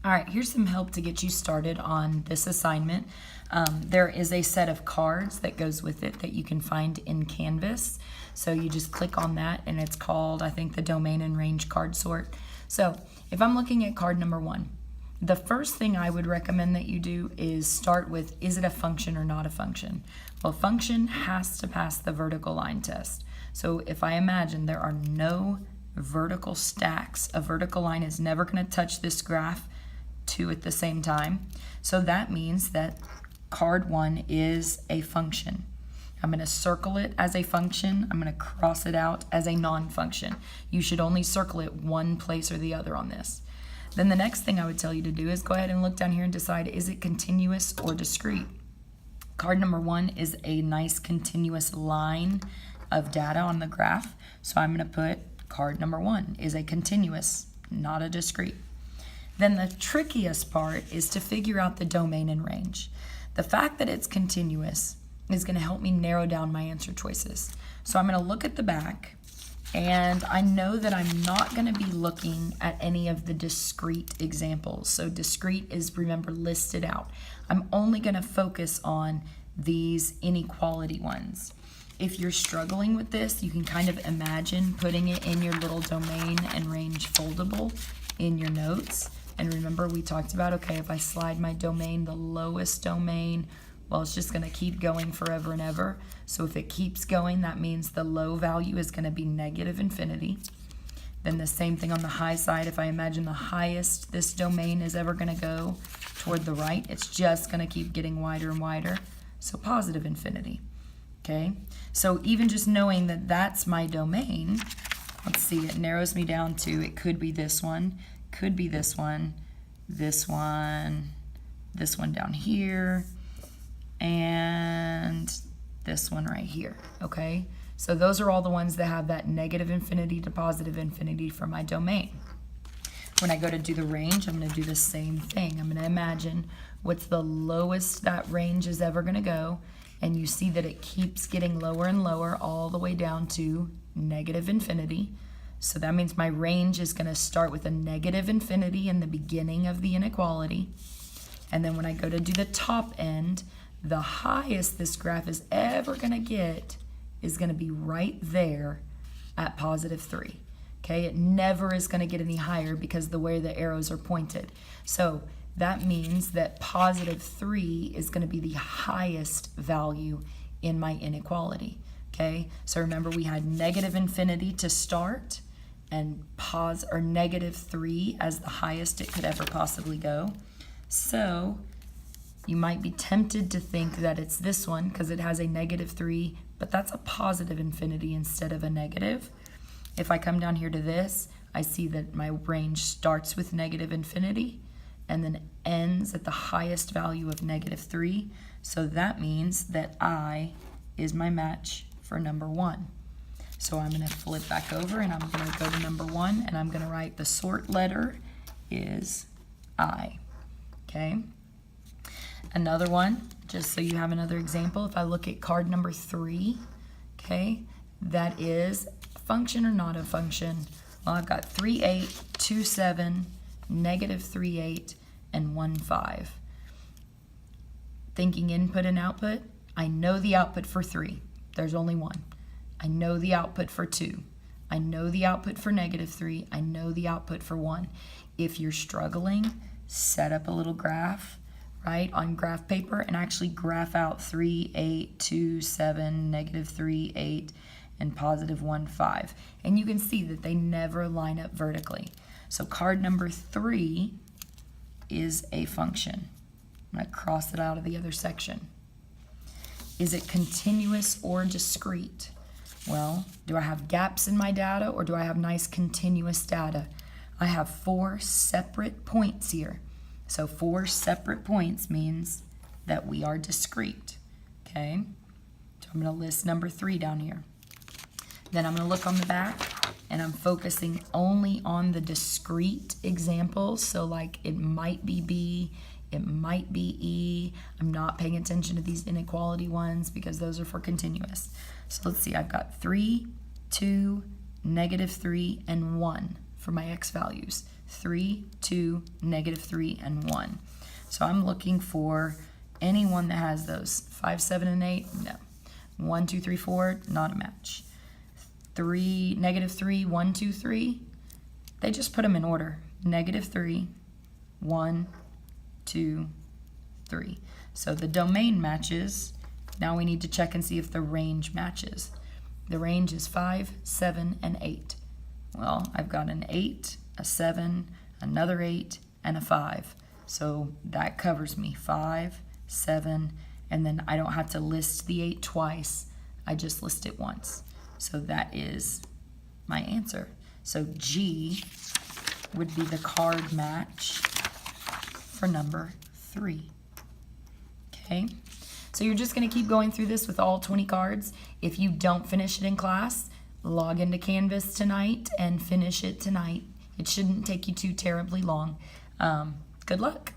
All right, here's some help to get you started on this assignment. There is a set of cards that goes with it that you can find in Canvas. So you just click on that and it's called, I think, the domain and range card sort. So if I'm looking at card number 1, the first thing I would recommend that you do is start with, is it a function or not a function? Well, function has to pass the vertical line test. So if I imagine there are no vertical stacks, a vertical line is never going to touch this graph two at the same time. So that means that card 1 is a function. I'm going to circle it as a function. I'm going to cross it out as a non-function. You should only circle it one place or the other on this. Then the next thing I would tell you to do is go ahead and look down here and decide, is it continuous or discrete? Card number 1 is a nice continuous line of data on the graph. So I'm going to put card number 1 is a continuous, not a discrete. Then the trickiest part is to figure out the domain and range. The fact that it's continuous is going to help me narrow down my answer choices. So I'm going to look at the back, and I know that I'm not going to be looking at any of the discrete examples. So discrete is, remember, listed out. I'm only going to focus on these inequality ones. If you're struggling with this, you can kind of imagine putting it in your little domain and range foldable in your notes. And remember, we talked about, okay, if I slide my domain, the lowest domain, well, it's just going to keep going forever and ever. So if it keeps going, that means the low value is going to be negative infinity. Then the same thing on the high side. If I imagine the highest this domain is ever going to go toward the right, it's just going to keep getting wider and wider. So positive infinity. Okay, so even just knowing that that's my domain, let's see, it narrows me down to, it could be this one, could be this one, this one, this one down here, and this one right here, okay? So those are all the ones that have that negative infinity to positive infinity for my domain. When I go to do the range, I'm going to do the same thing. I'm going to imagine what's the lowest that range is ever going to go, and you see that it keeps getting lower and lower all the way down to negative infinity. So that means my range is going to start with a negative infinity in the beginning of the inequality. And then when I go to do the top end, the highest this graph is ever going to get is going to be right there at positive 3. Okay, it never is going to get any higher because of the way the arrows are pointed. So that means that positive 3 is going to be the highest value in my inequality. Okay, so remember we had negative infinity to start and negative 3 as the highest it could ever possibly go. So you might be tempted to think that it's this one because it has a negative 3, but that's a positive infinity instead of a negative. If I come down here to this, I see that my range starts with negative infinity and then ends at the highest value of negative 3. So that means that I is my match for number 1. So I'm going to flip back over and I'm going to go to number 1 and I'm going to write the sort letter is I. Okay. Another one, just so you have another example, if I look at card number 3, okay, that is a function or not a function. Well, I've got 3, 8, 2, 7, negative 3, 8, and 1, 5. Thinking input and output, I know the output for 3. There's only one. I know the output for 2. I know the output for negative 3. I know the output for 1. If you're struggling, set up a little graph, right, on graph paper and actually graph out 3, 8, 2, 7, negative 3, 8, and positive 1, 5. And you can see that they never line up vertically. So card number 3 is a function. I'm going to cross it out of the other section. Is it continuous or discrete? Well, do I have gaps in my data or do I have nice continuous data? I have 4 separate points here. So 4 separate points means that we are discrete. Okay? So I'm going to list number 3 down here. Then I'm going to look on the back and I'm focusing only on the discrete examples. So like it might be B, it might be E. I'm not paying attention to these inequality ones because those are for continuous. So let's see, I've got 3, 2, negative 3, and 1 for my x values. 3, 2, 2, -3, and 1. So I'm looking for anyone that has those. 5, 7, and 8, no. 1, 2, 3, 4, not a match. 3, -3, 1, 2, 3. They just put them in order. -3, 1, 2, 3. So the domain matches. Now we need to check and see if the range matches. The range is 5, 7, and 8. Well, I've got an 8, a 7, another 8, and a 5. So that covers me. 5, 7, and then I don't have to list the 8 twice. I just list it once. So that is my answer. So G would be the card match for number 3. Okay? So you're just going to keep going through this with all 20 cards. If you don't finish it in class, log into Canvas tonight and finish it tonight. It shouldn't take you too terribly long. Good luck.